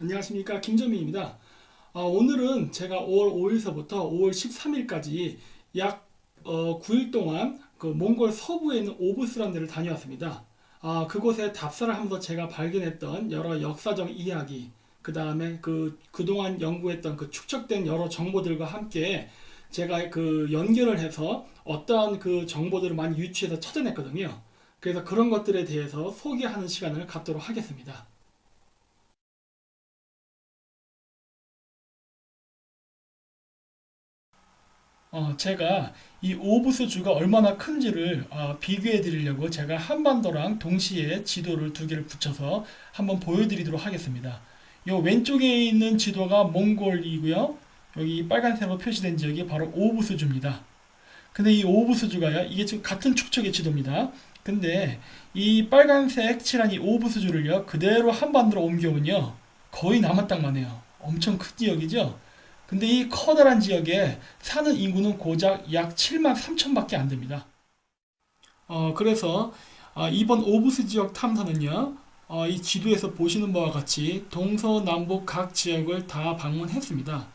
안녕하십니까, 김정민입니다. 오늘은 제가 5월 5일서부터 5월 13일까지 약 9일 동안 그 몽골 서부에 있는 오브스라는 데를 다녀왔습니다. 그곳에 답사를 하면서 제가 발견했던 여러 역사적 이야기, 그 다음에 그동안 연구했던 그 축적된 여러 정보들과 함께 제가 그 연결을 해서 어떠한 그 정보들을 많이 유추해서 찾아냈거든요. 그래서 그런 것들에 대해서 소개하는 시간을 갖도록 하겠습니다. 제가 이 오브스주가 얼마나 큰지를 비교해 드리려고 제가 한반도랑 동시에 지도를 두 개를 붙여서 한번 보여드리도록 하겠습니다. 요 왼쪽에 있는 지도가 몽골이고요. 여기 빨간색으로 표시된 지역이 바로 오브스주입니다. 근데 이 오브스주가요, 이게 지금 같은 축척의 지도입니다. 근데 이 빨간색 칠한 이 오브스주를요, 그대로 한반도로 옮겨오면요, 거의 남한 땅만 해요. 엄청 큰 지역이죠? 근데 이 커다란 지역에 사는 인구는 고작 약 7만 3천밖에 안 됩니다. 그래서 이번 오브스 지역 탐사는요, 이 지도에서 보시는 바와 같이 동서남북 각 지역을 다 방문했습니다.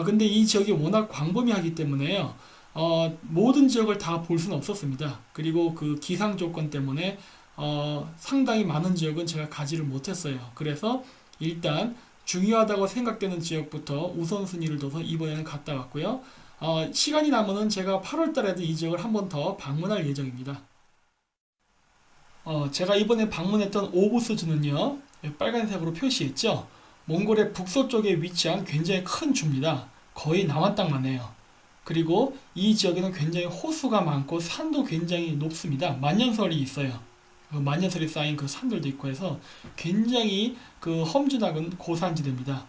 근데 이 지역이 워낙 광범위하기 때문에요, 모든 지역을 다 볼 수는 없었습니다. 그리고 그 기상 조건 때문에 상당히 많은 지역은 제가 가지를 못했어요. 그래서 일단 중요하다고 생각되는 지역부터 우선순위를 둬서 이번에는 갔다 왔고요. 시간이 남으면 제가 8월 달에도 이 지역을 한 번 더 방문할 예정입니다. 제가 이번에 방문했던 오브스주는요, 빨간색으로 표시했죠. 몽골의 북서쪽에 위치한 굉장히 큰 주입니다. 거의 남한 땅만 해요. 그리고 이 지역에는 굉장히 호수가 많고 산도 굉장히 높습니다. 만년설이 있어요. 그 만년설이 쌓인 그 산들도 있고 해서 굉장히 그 험준하은 고산지대입니다.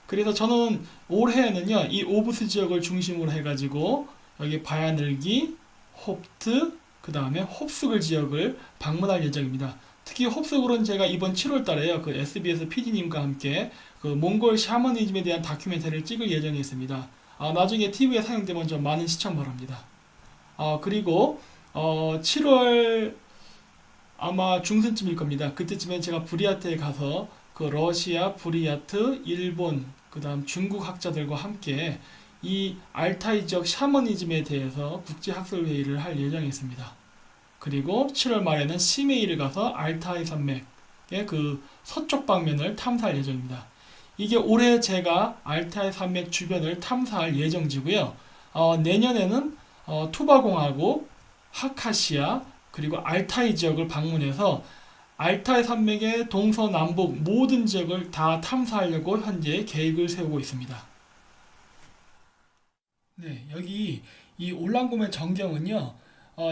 그래서 저는 올해는요, 이 오브스 지역을 중심으로 해가지고 여기 바야늘기, 홉트, 그 다음에 홉스글 지역을 방문할 예정입니다. 특히 홉스글은 제가 이번 7월 달에요, 그 SBS PD님과 함께 그 몽골 샤머니즘에 대한 다큐멘터리를 찍을 예정이 있습니다. 나중에 TV에 상영되면 좀 많은 시청 바랍니다. 그리고 7월 아마 중순쯤일 겁니다. 그때쯤엔 제가 부리아트에 가서 그 러시아, 부리아트, 일본, 그 다음 중국 학자들과 함께 이 알타이 지역 샤머니즘에 대해서 국제학술회의를 할 예정이 있습니다. 그리고 7월 말에는 시메이를 가서 알타이 산맥의 그 서쪽 방면을 탐사할 예정입니다. 이게 올해 제가 알타이 산맥 주변을 탐사할 예정지고요. 내년에는 투바공하고 하카시아 그리고 알타이 지역을 방문해서 알타이 산맥의 동서남북 모든 지역을 다 탐사하려고 현재 계획을 세우고 있습니다. 네, 여기 이 올랑곰의 전경은요,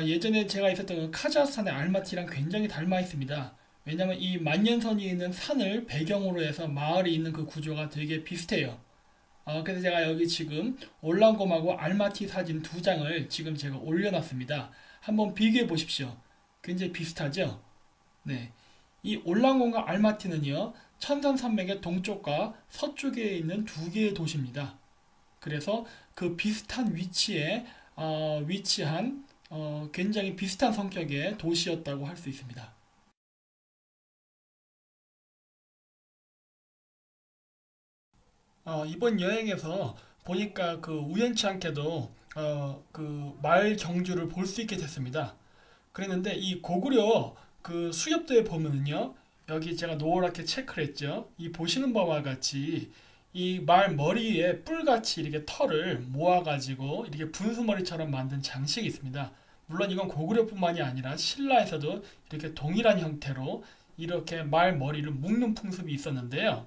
예전에 제가 있었던 그 카자흐스탄의 알마티랑 굉장히 닮아 있습니다. 왜냐면 이 만년선이 있는 산을 배경으로 해서 마을이 있는 그 구조가 되게 비슷해요. 그래서 제가 여기 지금 올랑곰하고 알마티 사진 두 장을 지금 제가 올려놨습니다. 한번 비교해 보십시오. 굉장히 비슷하죠? 네. 이 올랑곰과 알마티는요, 천산산맥의 동쪽과 서쪽에 있는 두 개의 도시입니다. 그래서 그 비슷한 위치에 위치한 굉장히 비슷한 성격의 도시였다고 할 수 있습니다. 이번 여행에서 보니까 그 우연치 않게도 그 말 경주를 볼 수 있게 됐습니다. 그랬는데 이 고구려 그 수렵도에 보면은요, 여기 제가 노랗게 체크를 했죠. 이 보시는 바와 같이 이 말 머리에 뿔같이 이렇게 털을 모아가지고 이렇게 분수머리처럼 만든 장식이 있습니다. 물론 이건 고구려뿐만이 아니라 신라에서도 이렇게 동일한 형태로 이렇게 말 머리를 묶는 풍습이 있었는데요.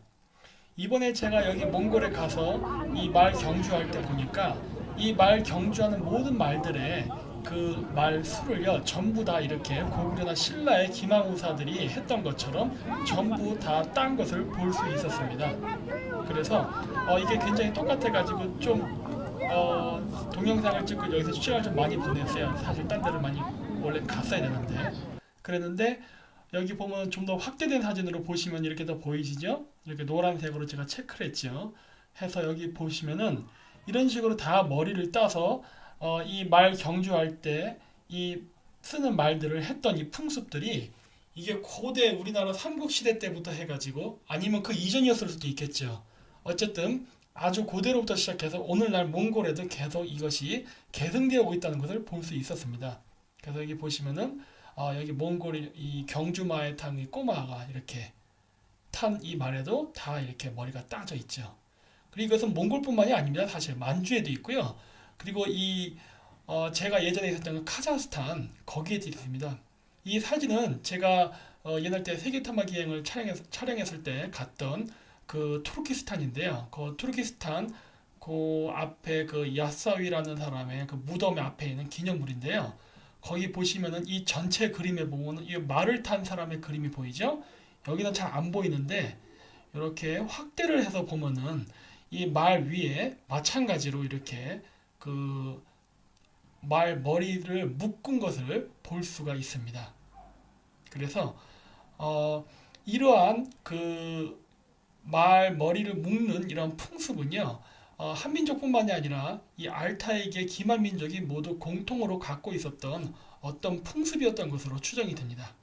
이번에 제가 여기 몽골에 가서 이 말 경주할 때 보니까 이 말 경주하는 모든 말들의 그 말 수를요, 전부 다 이렇게 고구려나 신라의 기망우사들이 했던 것처럼 전부 다 딴 것을 볼 수 있었습니다. 그래서 이게 굉장히 똑같아가지고 좀 동영상을 찍고 여기서 시간을 좀 많이 보냈어요. 사실 딴 데를 많이 원래 갔어야 되는데. 그랬는데 여기 보면 좀 더 확대된 사진으로 보시면 이렇게 더 보이시죠? 이렇게 노란색으로 제가 체크를 했죠. 해서 여기 보시면은 이런 식으로 다 머리를 따서 이 말 경주할 때 이 쓰는 말들을 했던 이 풍습들이 이게 고대 우리나라 삼국시대 때부터 해가지고 아니면 그 이전이었을 수도 있겠죠. 어쨌든 아주 고대로부터 시작해서 오늘날 몽골에도 계속 이것이 계승되어 오고 있다는 것을 볼 수 있었습니다. 그래서 여기 보시면은 여기 몽골 이 경주마에 탄 이 꼬마가 이렇게 탄 이 말에도 다 이렇게 머리가 따져 있죠. 그리고 이것은 몽골뿐만이 아닙니다. 사실 만주에도 있고요. 그리고 제가 예전에 있었던 그 카자흐스탄 거기에도 있습니다. 이 사진은 제가 옛날 때 세계 탐막 여행을 촬영했을 때 갔던 그 투르키스탄인데요. 그 투르키스탄 그 앞에 그 야사위라는 사람의 그 무덤 앞에 있는 기념물인데요. 거기 보시면은 이 전체 그림에 보면은 이 말을 탄 사람의 그림이 보이죠? 여기는 잘 안 보이는데 이렇게 확대를 해서 보면은 이 말 위에 마찬가지로 이렇게 그 말 머리를 묶은 것을 볼 수가 있습니다. 그래서 이러한 그 말 머리를 묶는 이런 풍습은요, 한민족뿐만이 아니라 이 알타이계 기말 민족이 모두 공통으로 갖고 있었던 어떤 풍습이었던 것으로 추정이 됩니다.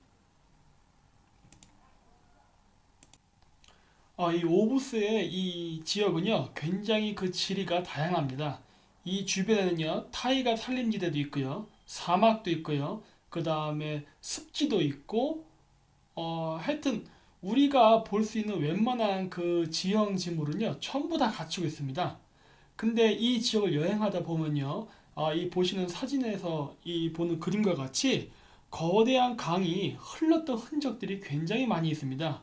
이 오부스의 이 지역은요, 굉장히 그 지리가 다양합니다. 이 주변에는요, 타이가 산림지대도 있고요, 사막도 있고요, 그 다음에 습지도 있고, 하여튼 우리가 볼 수 있는 웬만한 그 지형 지물은요, 전부 다 갖추고 있습니다. 근데 이 지역을 여행하다 보면요, 이 보시는 사진에서 이 보는 그림과 같이 거대한 강이 흘렀던 흔적들이 굉장히 많이 있습니다.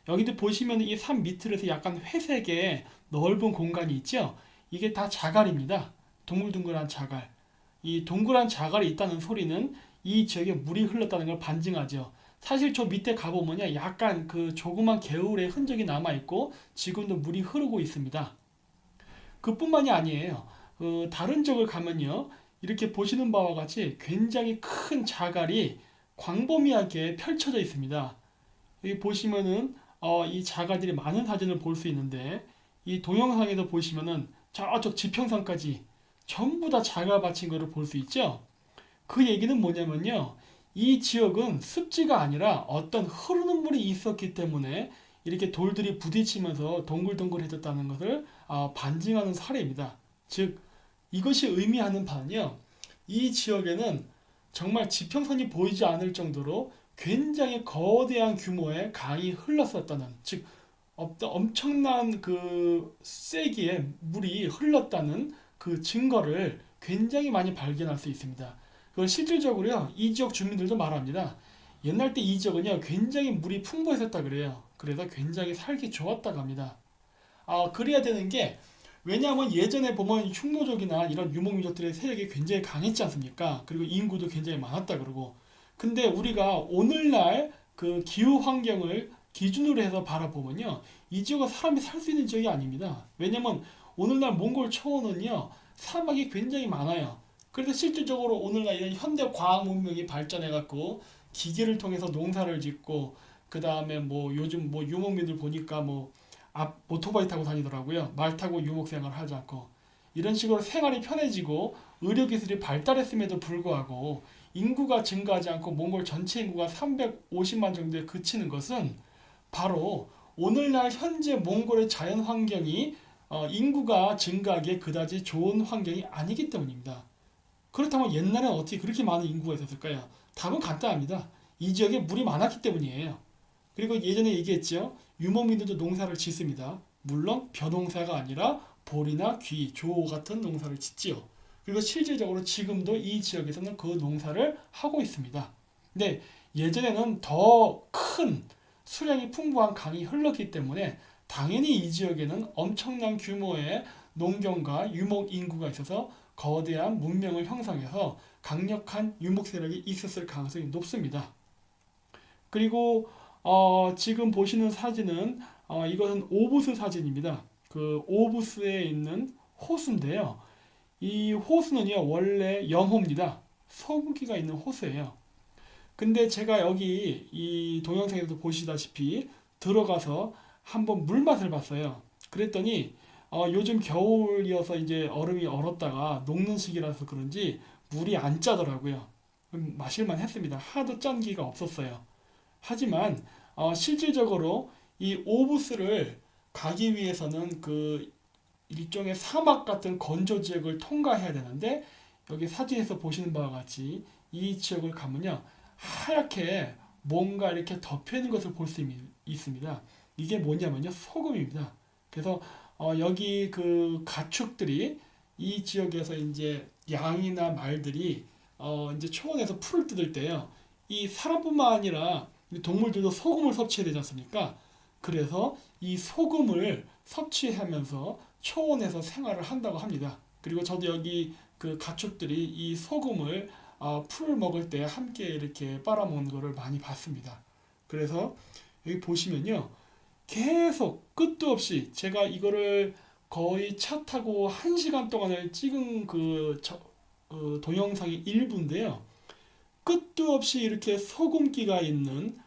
여기도 보시면 이 산 밑으로서 약간 회색의 넓은 공간이 있죠? 이게 다 자갈입니다. 둥글둥글한 자갈. 이 동그란 자갈이 있다는 소리는 이 지역에 물이 흘렀다는 걸 반증하죠. 사실 저 밑에 가보면요, 약간 그 조그만 개울의 흔적이 남아있고 지금도 물이 흐르고 있습니다. 그뿐만이 아니에요. 다른 쪽을 가면요, 이렇게 보시는 바와 같이 굉장히 큰 자갈이 광범위하게 펼쳐져 있습니다. 여기 보시면은 이 자갈들이 많은 사진을 볼 수 있는데 이 동영상에서 보시면은 저쪽 지평선까지 전부 다 자갈 받친 것을 볼 수 있죠. 그 얘기는 뭐냐면요, 이 지역은 습지가 아니라 어떤 흐르는 물이 있었기 때문에 이렇게 돌들이 부딪히면서 동글동글해졌다는 것을 반증하는 사례입니다. 즉 이것이 의미하는 바는요, 이 지역에는 정말 지평선이 보이지 않을 정도로 굉장히 거대한 규모의 강이 흘렀었다는, 즉 엄청난 그 세기의 물이 흘렀다는 그 증거를 굉장히 많이 발견할 수 있습니다. 그걸 실질적으로요, 이 지역 주민들도 말합니다. 옛날 때 이 지역은요, 굉장히 물이 풍부했었다 그래요. 그래서 굉장히 살기 좋았다고 합니다. 그래야 되는 게, 왜냐하면 예전에 보면 흉노족이나 이런 유목민족들의 세력이 굉장히 강했지 않습니까? 그리고 인구도 굉장히 많았다 그러고. 근데 우리가 오늘날 그 기후 환경을 기준으로 해서 바라보면요, 이 지역은 사람이 살 수 있는 지역이 아닙니다. 왜냐면 오늘날 몽골 초원은요, 사막이 굉장히 많아요. 그래서 실질적으로 오늘날 이런 현대 과학 문명이 발전해 갖고 기계를 통해서 농사를 짓고, 그 다음에 뭐 요즘 뭐 유목민들 보니까 뭐 오토바이 타고 다니더라고요. 말 타고 유목 생활을 하지 않고. 이런 식으로 생활이 편해지고 의료기술이 발달했음에도 불구하고 인구가 증가하지 않고 몽골 전체 인구가 350만 정도에 그치는 것은 바로 오늘날 현재 몽골의 자연 환경이 인구가 증가하기에 그다지 좋은 환경이 아니기 때문입니다. 그렇다면 옛날엔 어떻게 그렇게 많은 인구가 있었을까요? 답은 간단합니다. 이 지역에 물이 많았기 때문이에요. 그리고 예전에 얘기했죠. 유목민들도 농사를 짓습니다. 물론 벼농사가 아니라 보리나 귀, 조 같은 농사를 짓지요. 그리고 실질적으로 지금도 이 지역에서는 그 농사를 하고 있습니다. 근데 예전에는 더 큰 수량이 풍부한 강이 흘렀기 때문에 당연히 이 지역에는 엄청난 규모의 농경과 유목 인구가 있어서 거대한 문명을 형성해서 강력한 유목 세력이 있었을 가능성이 높습니다. 그리고 지금 보시는 사진은 이것은 오부스 사진입니다. 그 오부스에 있는 호수인데요. 이 호수는요, 원래 영호입니다. 소고기가 있는 호수예요. 근데 제가 여기 이 동영상에서 보시다시피 들어가서 한번 물맛을 봤어요. 그랬더니 요즘 겨울이어서 이제 얼음이 얼었다가 녹는 시기라서 그런지 물이 안 짜더라고요. 마실만 했습니다. 하도 짠 기가 없었어요. 하지만 실질적으로 이 오부스를 가기 위해서는 그 일종의 사막 같은 건조 지역을 통과해야 되는데 여기 사진에서 보시는 바와 같이 이 지역을 가면요 하얗게 뭔가 이렇게 덮여 있는 것을 볼 수 있습니다. 이게 뭐냐면요 소금입니다. 그래서 여기 그 가축들이 이 지역에서 이제 양이나 말들이 이제 초원에서 풀을 뜯을 때요 이 사람뿐만 아니라 동물들도 소금을 섭취해야 되지 않습니까? 그래서 이 소금을 섭취하면서 초원에서 생활을 한다고 합니다. 그리고 저도 여기 그 가축들이 이 소금을 풀을 먹을 때 함께 이렇게 빨아먹는 것을 많이 봤습니다. 그래서 여기 보시면요. 계속 끝도 없이 제가 이거를 거의 차 타고 1시간 동안을 찍은 동영상이 일부인데요. 끝도 없이 이렇게 소금기가 있는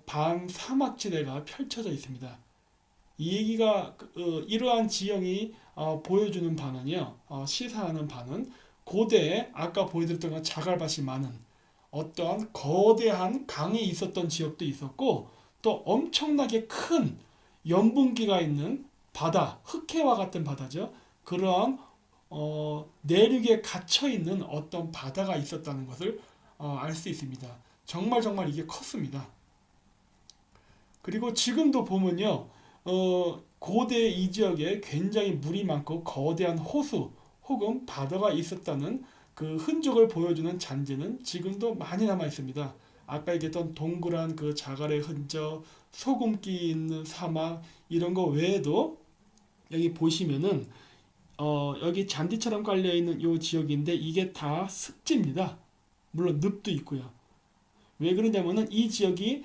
반사막지대가 펼쳐져 있습니다. 이 얘기가 이러한 지형이 보여주는 바는요, 시사하는 바는 고대에 아까 보여드렸던 것 자갈밭이 많은 어떠한 거대한 강이 있었던 지역도 있었고 또 엄청나게 큰 염분기가 있는 바다, 흑해와 같은 바다죠. 그러한 내륙에 갇혀 있는 어떤 바다가 있었다는 것을 알 수 있습니다. 정말 정말 이게 컸습니다. 그리고 지금도 보면요, 고대 이 지역에 굉장히 물이 많고 거대한 호수 혹은 바다가 있었다는 그 흔적을 보여주는 잔재는 지금도 많이 남아 있습니다. 아까 얘기했던 동그란 그 자갈의 흔적, 소금기 있는 사막 이런 거 외에도 여기 보시면은 여기 잔디처럼 깔려 있는 이 지역인데 이게 다 습지입니다. 물론 늪도 있고요. 왜 그러냐면은 이 지역이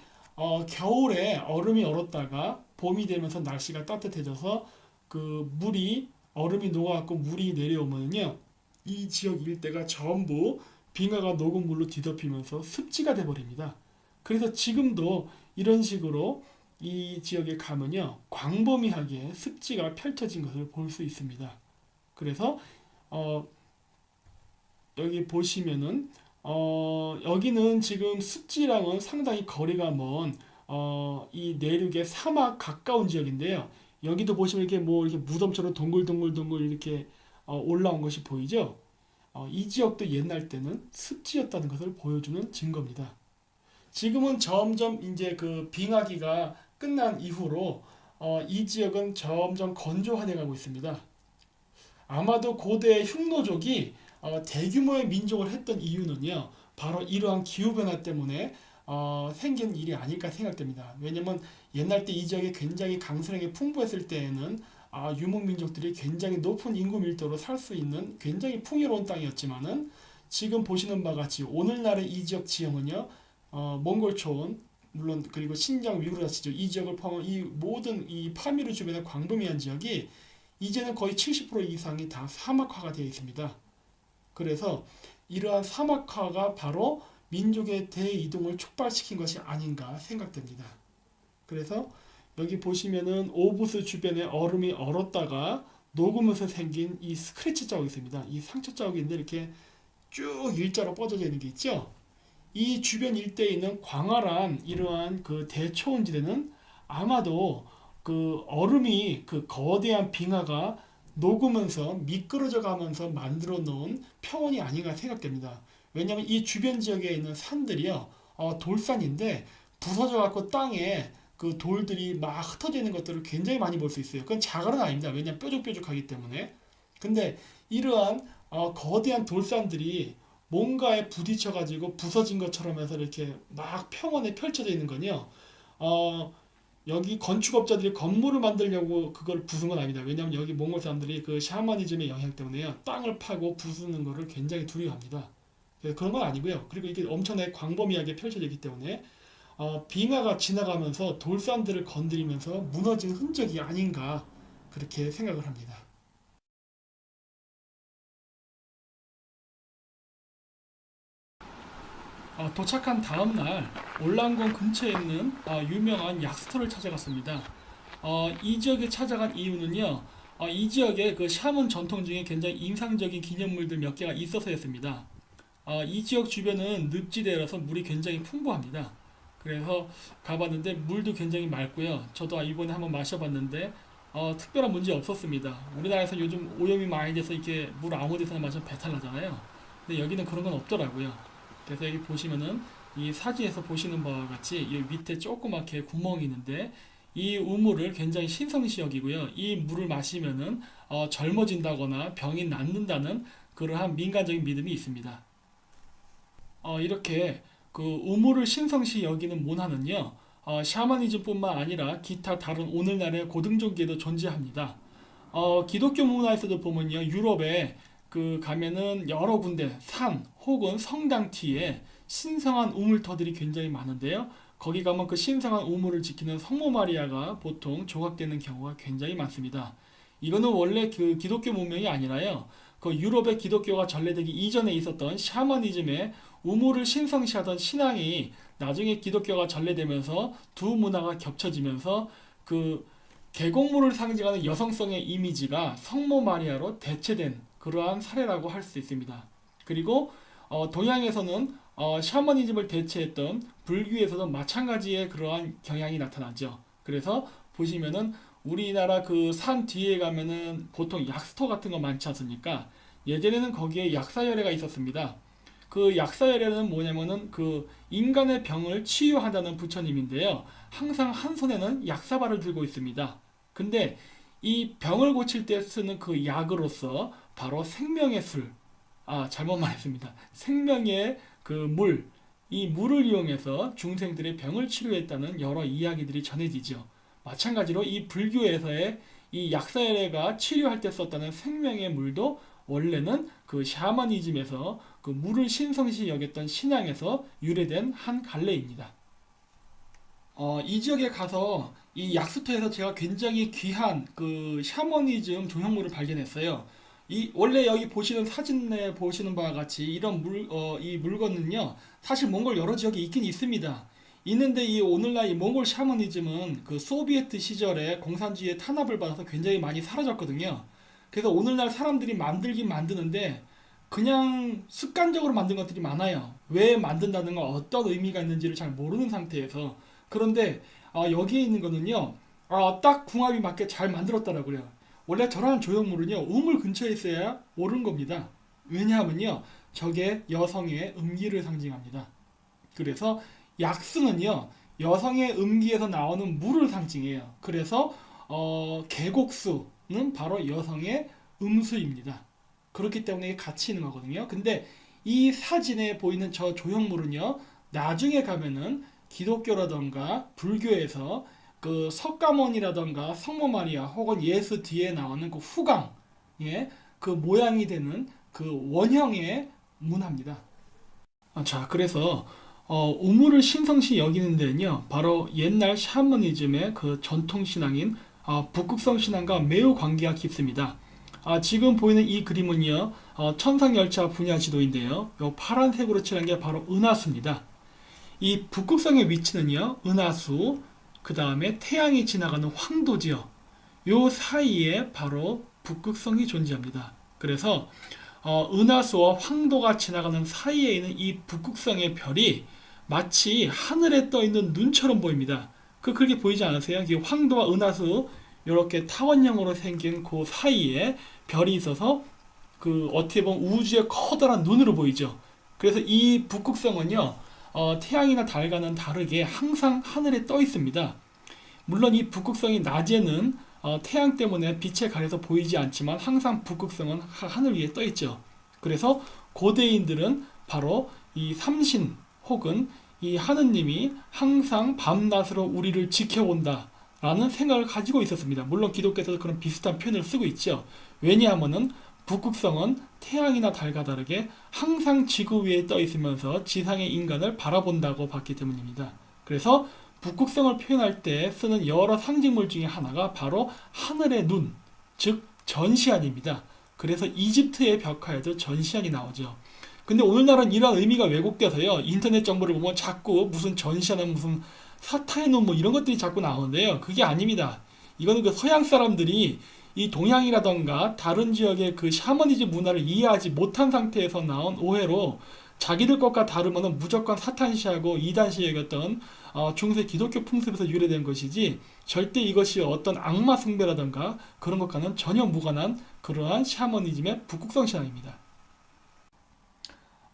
겨울에 얼음이 얼었다가 봄이 되면서 날씨가 따뜻해져서 그 물이 얼음이 녹아갖고 물이 내려오면요 이 지역 일대가 전부 빙하가 녹은 물로 뒤덮이면서 습지가 돼버립니다. 그래서 지금도 이런 식으로 이 지역에 가면요 광범위하게 습지가 펼쳐진 것을 볼 수 있습니다. 그래서 어, 여기 보시면은 여기는 지금 습지랑은 상당히 거리가 먼 이 내륙의 사막 가까운 지역인데요. 여기도 보시면 이렇게 뭐 이렇게 무덤처럼 동글동글동글 이렇게 올라온 것이 보이죠? 이 지역도 옛날 때는 습지였다는 것을 보여주는 증거입니다. 지금은 점점 이제 그 빙하기가 끝난 이후로 이 지역은 점점 건조화돼 가고 있습니다. 아마도 고대 흉노족이 대규모의 민족을 했던 이유는요, 바로 이러한 기후변화 때문에 생긴 일이 아닐까 생각됩니다. 왜냐면 옛날 때 이 지역이 굉장히 강수량이 풍부했을 때에는 유목민족들이 굉장히 높은 인구 밀도로 살 수 있는 굉장히 풍요로운 땅이었지만은 지금 보시는 바와 같이 오늘날의 이 지역 지형은요, 몽골초원, 물론 그리고 신장 위구르자치죠. 이 지역을 포함한 이 모든 이 파미르 주변의 광범위한 지역이 이제는 거의 70% 이상이 다 사막화가 되어 있습니다. 그래서 이러한 사막화가 바로 민족의 대이동을 촉발시킨 것이 아닌가 생각됩니다. 그래서 여기 보시면은 오부스 주변에 얼음이 얼었다가 녹으면서 생긴 이 스크래치 자국이 있습니다. 이 상처 자국인데 이렇게 쭉 일자로 뻗어져 있는 게 있죠. 이 주변 일대에 있는 광활한 이러한 그 대초원지대는 아마도 그 얼음이 그 거대한 빙하가 녹으면서 미끄러져 가면서 만들어 놓은 평원이 아닌가 생각됩니다. 왜냐하면 이 주변 지역에 있는 산들이요, 돌산인데 부서져 갖고 땅에 그 돌들이 막 흩어져 있는 것들을 굉장히 많이 볼 수 있어요. 그건 자갈은 아닙니다. 왜냐하면 뾰족뾰족하기 때문에. 근데 이러한 거대한 돌산들이 뭔가에 부딪혀 가지고 부서진 것처럼 해서 이렇게 막 평원에 펼쳐져 있는 건요. 여기 건축업자들이 건물을 만들려고 그걸 부순 건 아닙니다. 왜냐하면 여기 몽골 사람들이 그 샤머니즘의 영향 때문에요. 땅을 파고 부수는 거를 굉장히 두려워합니다. 그래서 그런 건 아니고요. 그리고 이게 엄청나게 광범위하게 펼쳐져 있기 때문에 빙하가 지나가면서 돌산들을 건드리면서 무너진 흔적이 아닌가 그렇게 생각을 합니다. 도착한 다음 날 올란공 근처에 있는 유명한 약스터를 찾아갔습니다. 이 지역에 찾아간 이유는요. 이 지역에 그 샤먼 전통 중에 굉장히 인상적인 기념물들 몇 개가 있어서였습니다. 이 지역 주변은 늪지대라서 물이 굉장히 풍부합니다. 그래서 가봤는데 물도 굉장히 맑고요. 저도 이번에 한번 마셔봤는데 특별한 문제 없었습니다. 우리나라에서 요즘 오염이 많이 돼서 이렇게 물 아무 데서나 마시면 배탈 나잖아요. 근데 여기는 그런 건 없더라고요. 그래서 여기 보시면은 이 사진에서 보시는 바와 같이 이 밑에 조그맣게 구멍이 있는데 이 우물을 굉장히 신성시 여기고요. 이 물을 마시면은 젊어진다거나 병이 낫는다는 그러한 민간적인 믿음이 있습니다. 이렇게 그 우물을 신성시 여기는 문화는요, 샤머니즘뿐만 아니라 기타 다른 오늘날의 고등종교에도 존재합니다. 기독교 문화에서도 보면요, 유럽에 그 가면은 여러 군데 산 혹은 성당 뒤에 신성한 우물터들이 굉장히 많은데요. 거기 가면 그 신성한 우물을 지키는 성모 마리아가 보통 조각되는 경우가 굉장히 많습니다. 이거는 원래 그 기독교 문명이 아니라요. 그 유럽의 기독교가 전래되기 이전에 있었던 샤머니즘의 우물을 신성시하던 신앙이 나중에 기독교가 전래되면서 두 문화가 겹쳐지면서 그 계곡물을 상징하는 여성성의 이미지가 성모 마리아로 대체된 그러한 사례라고 할 수 있습니다. 그리고 동양에서는 샤머니즘을 대체했던 불교에서도 마찬가지의 그러한 경향이 나타나죠. 그래서 보시면은 우리나라 그 산 뒤에 가면은 보통 약스터 같은 거 많지 않습니까? 예전에는 거기에 약사열애가 있었습니다. 그 약사열애는 뭐냐면은 그 인간의 병을 치유한다는 부처님인데요. 항상 한 손에는 약사발을 들고 있습니다. 근데 이 병을 고칠 때 쓰는 그 약으로서 바로 생명의 술, 잘못 말했습니다. 생명의 그 물, 이 물을 이용해서 중생들의 병을 치료했다는 여러 이야기들이 전해지죠. 마찬가지로 이 불교에서의 이 약사열애가 치료할 때 썼다는 생명의 물도 원래는 그 샤머니즘에서 그 물을 신성시 여겼던 신앙에서 유래된 한 갈래입니다. 이 지역에 가서 이 약수터에서 제가 굉장히 귀한 그 샤머니즘 조형물을 발견했어요. 이 원래 여기 보시는 사진에 보시는 바와 같이 이런 이 물건은요, 사실 몽골 여러 지역에 있긴 있습니다. 있는데 이 오늘날 이 몽골 샤머니즘은 그 소비에트 시절에 공산주의의 탄압을 받아서 굉장히 많이 사라졌거든요. 그래서 오늘날 사람들이 만들긴 만드는데 그냥 습관적으로 만든 것들이 많아요. 왜 만든다는 건 어떤 의미가 있는지를 잘 모르는 상태에서. 그런데 여기에 있는 거는요, 딱 궁합이 맞게 잘 만들었더라고요. 원래 저런 조형물은요, 우물 근처에 있어야 옳은 겁니다. 왜냐하면요, 저게 여성의 음기를 상징합니다. 그래서 약수는요, 여성의 음기에서 나오는 물을 상징해요. 그래서 계곡수는 바로 여성의 음수입니다. 그렇기 때문에 같이 있는 거거든요. 근데 이 사진에 보이는 저 조형물은요, 나중에 가면은 기독교라던가 불교에서 그 석가모니라던가 성모 마리아 혹은 예수 뒤에 나오는 그 후광, 예, 그 모양이 되는 그 원형의 문화입니다. 자, 그래서 우물을 신성시 여기는 데는요, 바로 옛날 샤머니즘의 그 전통 신앙인 북극성 신앙과 매우 관계가 깊습니다. 지금 보이는 이 그림은요, 천상열차 분야 지도인데요, 요 파란색으로 칠한 게 바로 은하수입니다. 이 북극성의 위치는요, 은하수, 그 다음에 태양이 지나가는 황도지요. 요 사이에 바로 북극성이 존재합니다. 그래서 은하수와 황도가 지나가는 사이에 있는 이 북극성의 별이 마치 하늘에 떠 있는 눈처럼 보입니다. 그렇게 보이지 않으세요? 이 황도와 은하수 이렇게 타원형으로 생긴 그 사이에 별이 있어서 그 어떻게 보면 우주의 커다란 눈으로 보이죠. 그래서 이 북극성은요, 태양이나 달과는 다르게 항상 하늘에 떠 있습니다. 물론 이 북극성이 낮에는 태양 때문에 빛에 가려서 보이지 않지만 항상 북극성은 하늘 위에 떠 있죠. 그래서 고대인들은 바로 이 삼신 혹은 이 하느님이 항상 밤낮으로 우리를 지켜본다 라는 생각을 가지고 있었습니다. 물론 기독교에서도 그런 비슷한 표현을 쓰고 있죠. 왜냐하면은 북극성은 태양이나 달과 다르게 항상 지구 위에 떠 있으면서 지상의 인간을 바라본다고 봤기 때문입니다. 그래서 북극성을 표현할 때 쓰는 여러 상징물 중에 하나가 바로 하늘의 눈, 즉 전시안입니다. 그래서 이집트의 벽화에도 전시안이 나오죠. 근데 오늘날은 이런 의미가 왜곡돼서요, 인터넷 정보를 보면 자꾸 무슨 전시안은 무슨 사타의 눈 뭐 이런 것들이 자꾸 나오는데요, 그게 아닙니다. 이거는 그 서양 사람들이 이 동양이라던가 다른 지역의 그 샤머니즘 문화를 이해하지 못한 상태에서 나온 오해로 자기들 것과 다르면은 무조건 사탄시하고 이단시 여겼던 중세 기독교 풍습에서 유래된 것이지 절대 이것이 어떤 악마 숭배라던가 그런 것과는 전혀 무관한 그러한 샤머니즘의 북극성 신앙입니다.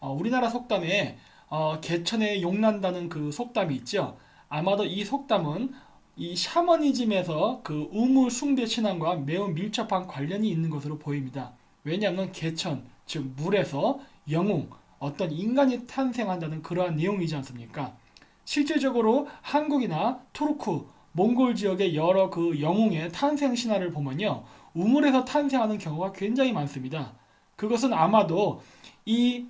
우리나라 속담에 개천에 용난다는 그 속담이 있죠. 아마도 이 속담은 이 샤머니즘에서 그 우물 숭배 신앙과 매우 밀접한 관련이 있는 것으로 보입니다. 왜냐하면 개천, 즉 물에서 영웅, 어떤 인간이 탄생한다는 그러한 내용이지 않습니까? 실질적으로 한국이나 투르크, 몽골 지역의 여러 그 영웅의 탄생 신화를 보면요. 우물에서 탄생하는 경우가 굉장히 많습니다. 그것은 아마도 이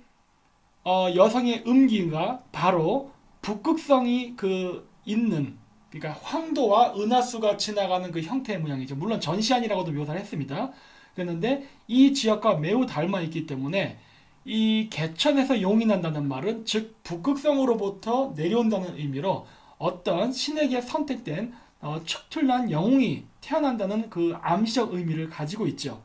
여성의 음기가 바로 북극성이 그 있는 그러니까 황도와 은하수가 지나가는 그 형태의 모양이죠. 물론 전시안이라고도 묘사를 했습니다. 그랬는데 이 지역과 매우 닮아 있기 때문에 이 개천에서 용이 난다는 말은 즉 북극성으로부터 내려온다는 의미로 어떤 신에게 선택된 척틀난 영웅이 태어난다는 그 암시적 의미를 가지고 있죠.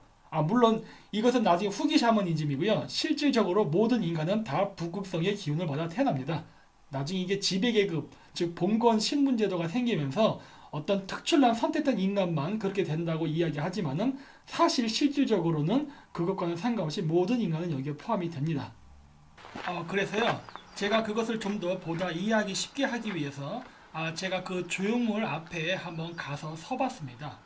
물론 이것은 나중에 후기 샤머니즘이고요. 실질적으로 모든 인간은 다 북극성의 기운을 받아 태어납니다. 나중에 이게 지배계급, 즉 봉건 신분제도가 생기면서 어떤 특출난 선택된 인간만 그렇게 된다고 이야기하지만은 사실 실질적으로는 그것과는 상관없이 모든 인간은 여기에 포함이 됩니다. 그래서요, 제가 그것을 좀 더 보다 이해하기 쉽게 하기 위해서 제가 그 조형물 앞에 한번 가서 서봤습니다.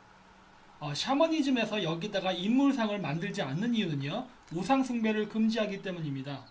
샤머니즘에서 여기다가 인물상을 만들지 않는 이유는요, 우상숭배를 금지하기 때문입니다.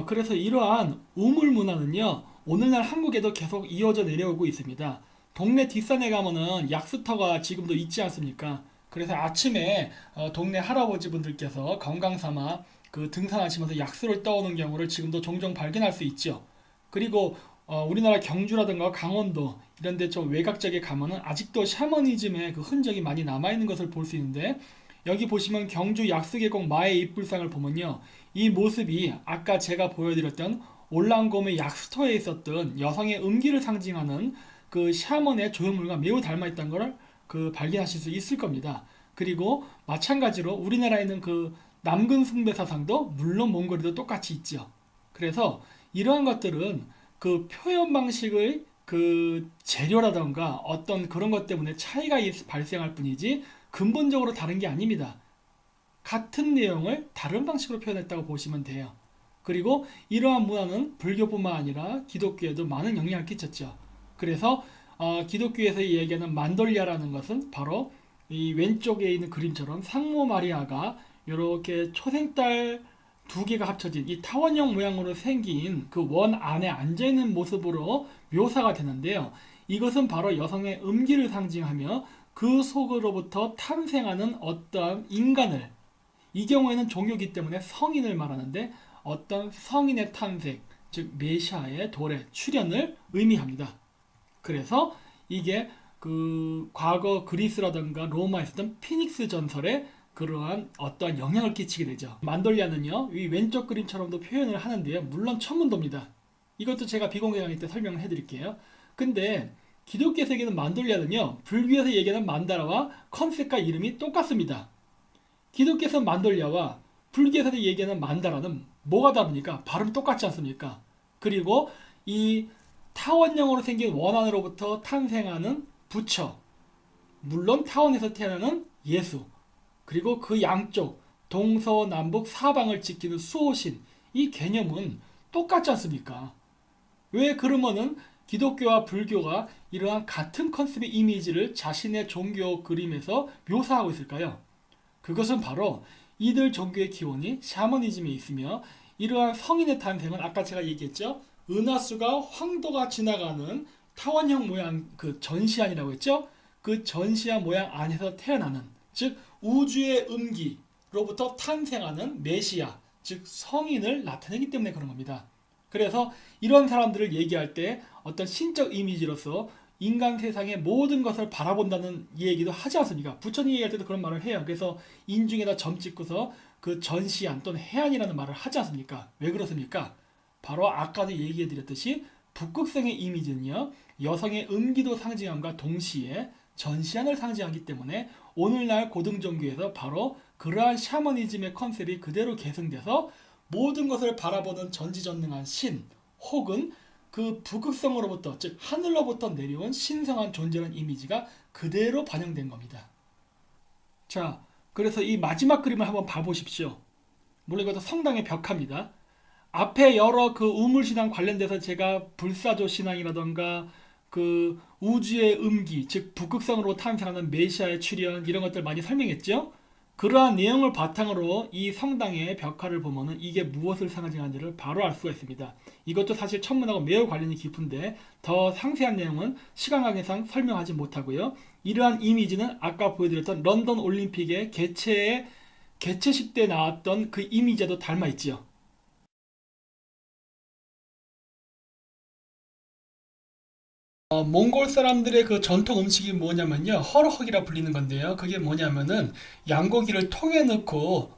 그래서 이러한 우물 문화는요, 오늘날 한국에도 계속 이어져 내려오고 있습니다. 동네 뒷산에 가면은 약수터가 지금도 있지 않습니까? 그래서 아침에 동네 할아버지 분들께서 건강 삼아 그 등산하시면서 약수를 떠오는 경우를 지금도 종종 발견할 수 있죠. 그리고 우리나라 경주라든가 강원도 이런 데 좀 외곽지역에 가면은 아직도 샤머니즘의 그 흔적이 많이 남아있는 것을 볼 수 있는데 여기 보시면 경주 약수계곡 마의 입불상을 보면요. 이 모습이 아까 제가 보여드렸던 올랑곰의 약수터에 있었던 여성의 음기를 상징하는 그 샤먼의 조형물과 매우 닮아있다는 걸 그 발견하실 수 있을 겁니다. 그리고 마찬가지로 우리나라에 있는 그 남근 숭배 사상도 물론 몽골에도 똑같이 있죠. 그래서 이러한 것들은 그 표현 방식의 그 재료라던가 어떤 그런 것 때문에 차이가 발생할 뿐이지 근본적으로 다른 게 아닙니다. 같은 내용을 다른 방식으로 표현했다고 보시면 돼요. 그리고 이러한 문화는 불교뿐만 아니라 기독교에도 많은 영향을 끼쳤죠. 그래서 기독교에서 이야기하는 만돌리아라는 것은 바로 이 왼쪽에 있는 그림처럼 상모 마리아가 이렇게 초생딸 두 개가 합쳐진 이 타원형 모양으로 생긴 그 원 안에 앉아있는 모습으로 묘사가 되는데요. 이것은 바로 여성의 음기를 상징하며 그 속으로부터 탄생하는 어떤 인간을 이 경우에는 종교기 때문에 성인을 말하는데 어떤 성인의 탄생, 즉 메시아의 도래, 출현을 의미합니다. 그래서 이게 그 과거 그리스라든가 로마에 있었던 피닉스 전설에 그러한 어떠한 영향을 끼치게 되죠. 만돌리아는요, 이 왼쪽 그림처럼도 표현을 하는데요. 물론 천문도입니다. 이것도 제가 비공개 강의 때 설명을 해드릴게요. 근데 기독교 세계는 만돌리아는요, 불교에서 얘기하는 만다라와 컨셉과 이름이 똑같습니다. 기독교에서 만돌리아와 불교에서 얘기하는 만다라는 뭐가 다릅니까? 발음 똑같지 않습니까? 그리고 이 타원형으로 생긴 원안으로부터 탄생하는 부처, 물론 타원에서 태어나는 예수, 그리고 그 양쪽 동서남북 사방을 지키는 수호신, 이 개념은 똑같지 않습니까? 왜 그러면은 기독교와 불교가 이러한 같은 컨셉의 이미지를 자신의 종교 그림에서 묘사하고 있을까요? 그것은 바로 이들 종교의 기원이 샤머니즘에 있으며 이러한 성인의 탄생은 아까 제가 얘기했죠. 은하수가 황도가 지나가는 타원형 모양 그 전시안이라고 했죠. 그 전시안 모양 안에서 태어나는 즉 우주의 음기로부터 탄생하는 메시아 즉 성인을 나타내기 때문에 그런 겁니다. 그래서 이런 사람들을 얘기할 때 어떤 신적 이미지로서 인간 세상의 모든 것을 바라본다는 얘기도 하지 않습니까? 부처님 얘기할 때도 그런 말을 해요. 그래서 인중에다 점 찍고서 그 전시안 또는 해안이라는 말을 하지 않습니까? 왜 그렇습니까? 바로 아까도 얘기해드렸듯이 북극성의 이미지는요. 여성의 음기도 상징함과 동시에 전시안을 상징하기 때문에 오늘날 고등종교에서 바로 그러한 샤머니즘의 컨셉이 그대로 계승돼서 모든 것을 바라보는 전지전능한 신 혹은 그 북극성으로부터 즉 하늘로부터 내려온 신성한 존재라는 이미지가 그대로 반영된 겁니다. 자, 그래서 이 마지막 그림을 한번 봐보십시오. 물론 이것도 성당의 벽화입니다. 앞에 여러 그 우물신앙 관련돼서 제가 불사조 신앙이라던가 그 우주의 음기, 즉 북극성으로 탄생하는 메시아의 출현 이런 것들 많이 설명했죠. 그러한 내용을 바탕으로 이 성당의 벽화를 보면은 이게 무엇을 상징하는지를 바로 알 수가 있습니다. 이것도 사실 천문하고 매우 관련이 깊은데 더 상세한 내용은 시간 관계상 설명하지 못하고요. 이러한 이미지는 아까 보여드렸던 런던 올림픽의 개최식 때 나왔던 그 이미지에도 닮아 있지요. 몽골 사람들의 그 전통 음식이 뭐냐면요, 허르헉이라 불리는 건데요. 그게 뭐냐면은 양고기를 통에 넣고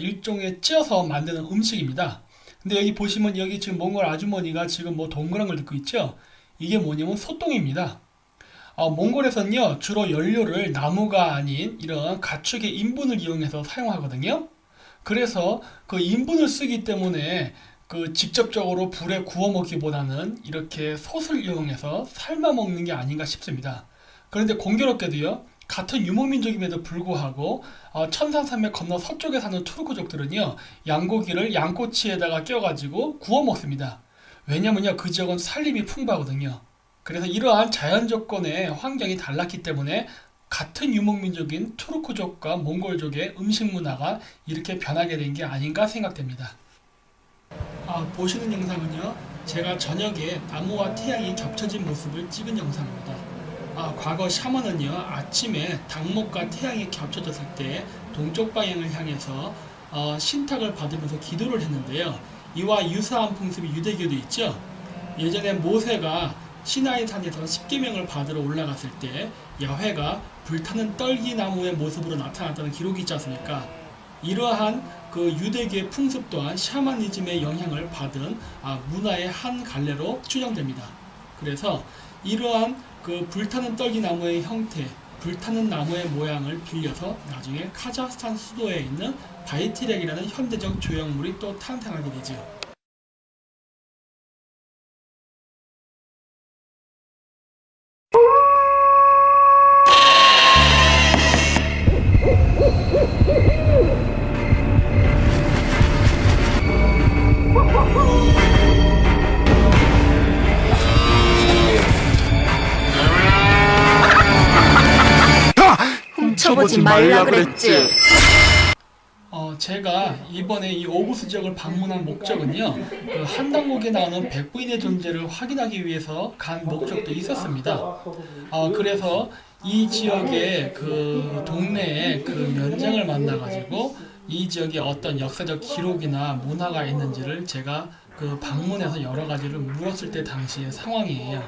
일종의 찌어서 만드는 음식입니다. 근데 여기 보시면 여기 지금 몽골 아주머니가 지금 뭐 동그란 걸 넣고 있죠. 이게 뭐냐면 소똥입니다. 몽골에서는요 주로 연료를 나무가 아닌 이런 가축의 인분을 이용해서 사용하거든요. 그래서 그 인분을 쓰기 때문에 그 직접적으로 불에 구워 먹기보다는 이렇게 솥을 이용해서 삶아 먹는 게 아닌가 싶습니다. 그런데 공교롭게도요, 같은 유목민족임에도 불구하고 천산산맥 건너 서쪽에 사는 투르크족들은요 양고기를 양꼬치에다가 껴가지고 구워 먹습니다. 왜냐면요 그 지역은 산림이 풍부하거든요. 그래서 이러한 자연 조건의 환경이 달랐기 때문에 같은 유목민족인 투르크족과 몽골족의 음식 문화가 이렇게 변하게 된 게 아닌가 생각됩니다. 보시는 영상은요, 제가 저녁에 나무와 태양이 겹쳐진 모습을 찍은 영상입니다. 과거 샤먼은요, 아침에 당목과 태양이 겹쳐졌을 때 동쪽 방향을 향해서 신탁을 받으면서 기도를 했는데요. 이와 유사한 풍습이 유대교도 있죠. 예전에 모세가 시나이 산에서 십계명을 받으러 올라갔을 때 야훼가 불타는 떨기나무의 모습으로 나타났다는 기록이 있지 않습니까? 이러한 그 유대교의 풍습 또한 샤머니즘의 영향을 받은 문화의 한 갈래로 추정됩니다. 그래서 이러한 그 불타는 떨기나무의 형태, 불타는 나무의 모양을 빌려서 나중에 카자흐스탄 수도에 있는 바이티렉이라는 현대적 조형물이 또 탄생하게 되죠. 훔쳐보지 말라 그랬지. 제가 이번에 이 오부스 지역을 방문한 목적은요, 그 한당목에 나오는 백부인의 존재를 확인하기 위해서 간 목적도 있었습니다. 그래서 이 지역의 그 동네에 그 면장을 만나가지고 이 지역에 어떤 역사적 기록이나 문화가 있는지를 제가 그 방문해서 여러 가지를 물었을 때 당시의 상황이에요.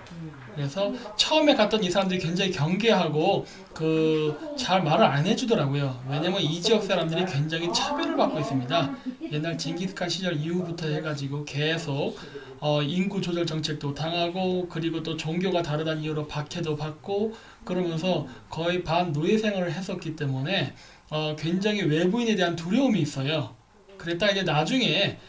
그래서 처음에 갔던 이 사람들이 굉장히 경계하고 잘 말을 안 해주더라고요. 왜냐면 이 지역 사람들이 굉장히 차별을 받고 있습니다. 옛날 징기스칸 시절 이후부터 해가지고 계속 인구 조절 정책도 당하고, 그리고 또 종교가 다르다는 이유로 박해도 받고, 그러면서 거의 반노예 생활을 했었기 때문에 굉장히 외부인에 대한 두려움이 있어요. 그랬다 이제 나중에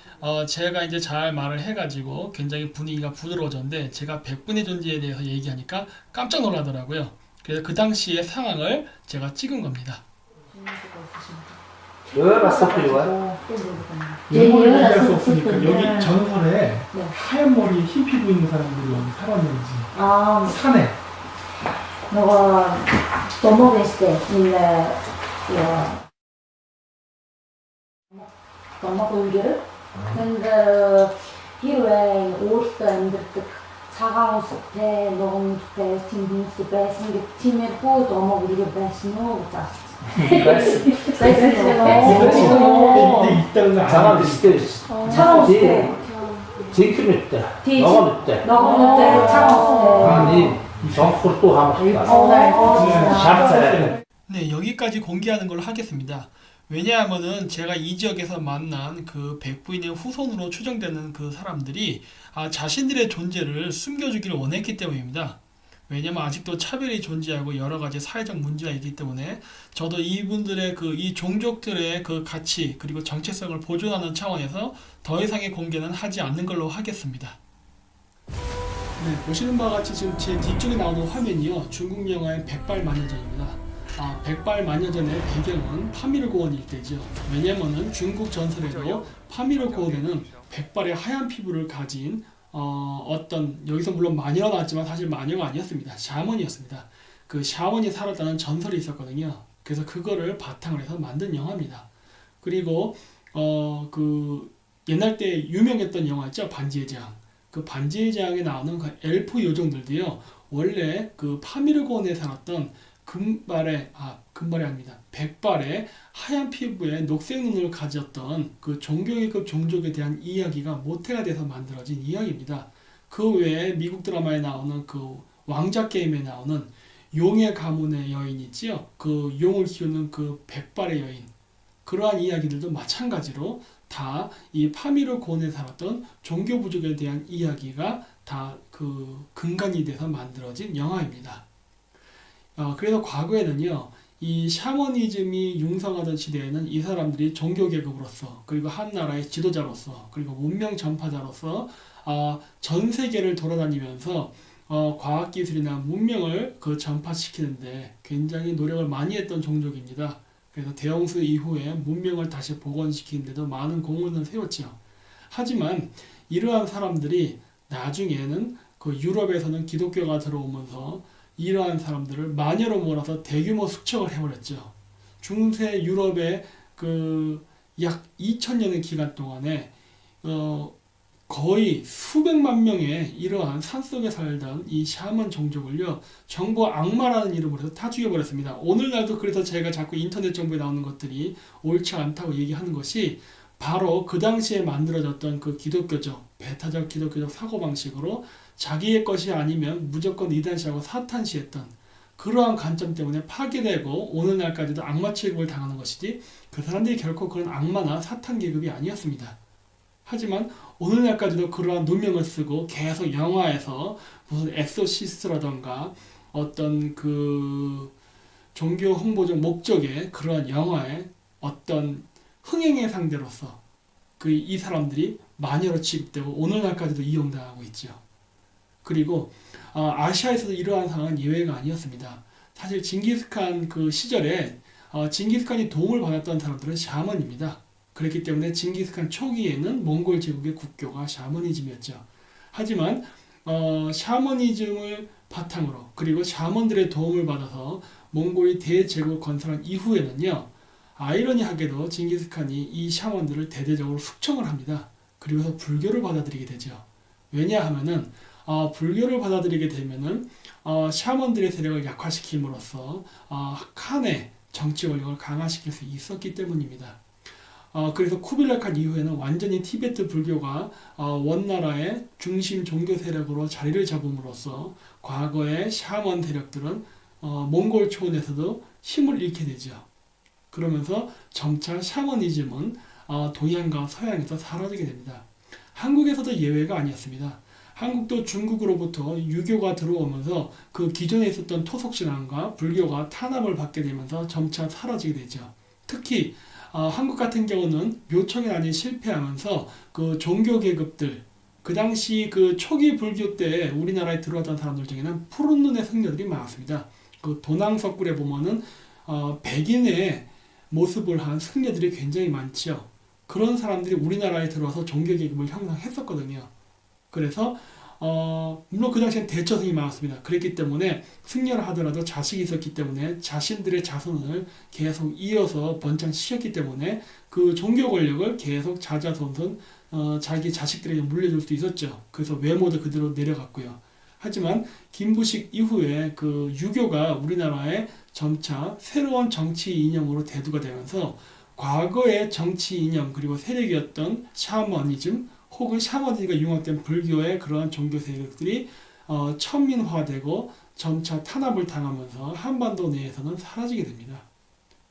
제가 이제 잘 말을 해가지고 굉장히 분위기가 부드러워졌는데, 제가 백분의 존재에 대해서 얘기하니까 깜짝 놀라더라고요. 그래서 그 당시의 상황을 제가 찍은 겁니다. 얘기할 수 없으니까 여기 전설에 하얀 머리 흰 피부 있는 사람들이 여기 살았는지 산에 のが共でしてみんなtomo고 옮겨를 근데 hirueen uutta embert 차가운 숲에 녹음 숲에 둥근 숲에 생겼지면 tomo고 이게 배스노 차가운 숲에 차가운 숲에 제기를 때 녹음 때 차가운 숲에 네, 여기까지 공개하는 걸로 하겠습니다. 왜냐하면은 제가 이 지역에서 만난 그 백부인의 후손으로 추정되는 그 사람들이 자신들의 존재를 숨겨주기를 원했기 때문입니다. 왜냐면 아직도 차별이 존재하고 여러 가지 사회적 문제가 있기 때문에 저도 이분들의 이 종족들의 그 가치 그리고 정체성을 보존하는 차원에서 더 이상의 공개는 하지 않는 걸로 하겠습니다. 네, 보시는 바와 같이 지금 제 뒤쪽에 나오는 화면이요, 중국 영화의 백발마녀전입니다. 백발마녀전의 배경은 파미르고원 일대죠. 왜냐면은 중국 전설에도 파미르고원에는 백발의 하얀 피부를 가진 어떤, 여기서 물론 마녀가 나왔지만 사실 마녀가 아니었습니다. 샤먼이었습니다. 그 샤먼이 살았다는 전설이 있었거든요. 그래서 그거를 바탕으로 해서 만든 영화입니다. 그리고 그 옛날 때 유명했던 영화 있죠, 반지의 제왕. 그 반지의 제왕에 나오는 그 엘프 요정들도요, 원래 그 파미르고원에 살았던 금발이 아닙니다. 백발의 하얀 피부에 녹색 눈을 가졌던 그 종교계급 종족에 대한 이야기가 모태가 돼서 만들어진 이야기입니다. 그 외에 미국 드라마에 나오는 그 왕자 게임에 나오는 용의 가문의 여인 있지요. 그 용을 키우는 그 백발의 여인. 그러한 이야기들도 마찬가지로 다 이 파미르고원에 살았던 종교 부족에 대한 이야기가 다 그 근간이 돼서 만들어진 영화입니다. 그래서 과거에는요, 이 샤머니즘이 융성하던 시대에는 이 사람들이 종교계급으로서, 그리고 한 나라의 지도자로서, 그리고 문명 전파자로서 전 세계를 돌아다니면서 과학기술이나 문명을 전파시키는데 굉장히 노력을 많이 했던 종족입니다. 그래서 대홍수 이후에 문명을 다시 복원시키는데도 많은 공헌을 세웠죠. 하지만 이러한 사람들이 나중에는 그 유럽에서는 기독교가 들어오면서 이러한 사람들을 마녀로 몰아서 대규모 숙청을 해버렸죠. 중세 유럽의 그 약 2000년의 기간 동안에 거의 수백만 명의 이러한 산속에 살던 이 샤먼 종족을요, 전부 악마라는 이름으로 해서 다 죽여버렸습니다. 오늘날도 그래서 제가 자꾸 인터넷 정보에 나오는 것들이 옳지 않다고 얘기하는 것이 바로 그 당시에 만들어졌던 그 기독교적, 배타적 기독교적 사고방식으로 자기의 것이 아니면 무조건 이단시하고 사탄시했던 그러한 관점 때문에 파괴되고 오늘날까지도 악마 취급을 당하는 것이지, 그 사람들이 결코 그런 악마나 사탄 계급이 아니었습니다. 하지만 오늘날까지도 그러한 누명을 쓰고 계속 영화에서 무슨 엑소시스트라던가 어떤 그 종교 홍보적 목적의 그러한 영화의 어떤 흥행의 상대로서 이 사람들이 마녀로 취급되고 오늘날까지도 이용당하고 있죠. 그리고 아시아에서도 이러한 상황은 예외가 아니었습니다. 사실 징기스칸 그 시절에 징기스칸이 도움을 받았던 사람들은 샤먼입니다. 그렇기 때문에 징기스칸 초기에는 몽골 제국의 국교가 샤머니즘이었죠. 하지만 샤머니즘을 바탕으로, 그리고 샤먼들의 도움을 받아서 몽골이 대제국 건설한 이후에는요, 아이러니하게도 징기스칸이 이 샤먼들을 대대적으로 숙청을 합니다. 그리고서 불교를 받아들이게 되죠. 왜냐하면은 불교를 받아들이게 되면은 샤먼들의 세력을 약화시킴으로써 칸의 정치 권력을 강화시킬 수 있었기 때문입니다. 그래서 쿠빌라이 칸 이후에는 완전히 티베트 불교가 원나라의 중심 종교 세력으로 자리를 잡음으로써 과거의 샤먼 세력들은 몽골 초원에서도 힘을 잃게 되죠. 그러면서 점차 샤머니즘은 동양과 서양에서 사라지게 됩니다. 한국에서도 예외가 아니었습니다. 한국도 중국으로부터 유교가 들어오면서 그 기존에 있었던 토속신앙과 불교가 탄압을 받게 되면서 점차 사라지게 되죠. 특히 한국 같은 경우는 묘청이 아닌 실패하면서 그 종교 계급들, 그 당시 그 초기 불교 때 우리나라에 들어왔던 사람들 중에는 푸른 눈의 승려들이 많았습니다. 그 도낭석굴에 보면은 백인의 모습을 한 승려들이 굉장히 많죠. 그런 사람들이 우리나라에 들어와서 종교 계급을 형성했었거든요. 그래서 물론 그 당시엔 대처성이 많았습니다. 그랬기 때문에 승려를 하더라도 자식이 있었기 때문에 자신들의 자손을 계속 이어서 번창시켰기 때문에 그 종교 권력을 계속 자자손손 자기 자식들에게 물려줄 수 있었죠. 그래서 외모도 그대로 내려갔고요. 하지만 김부식 이후에 그 유교가 우리나라에 점차 새로운 정치 이념으로 대두가 되면서 과거의 정치 이념 그리고 세력이었던 샤머니즘 혹은 샤머니즘과 융합된 불교의 그러한 종교 세력들이 천민화되고 점차 탄압을 당하면서 한반도 내에서는 사라지게 됩니다.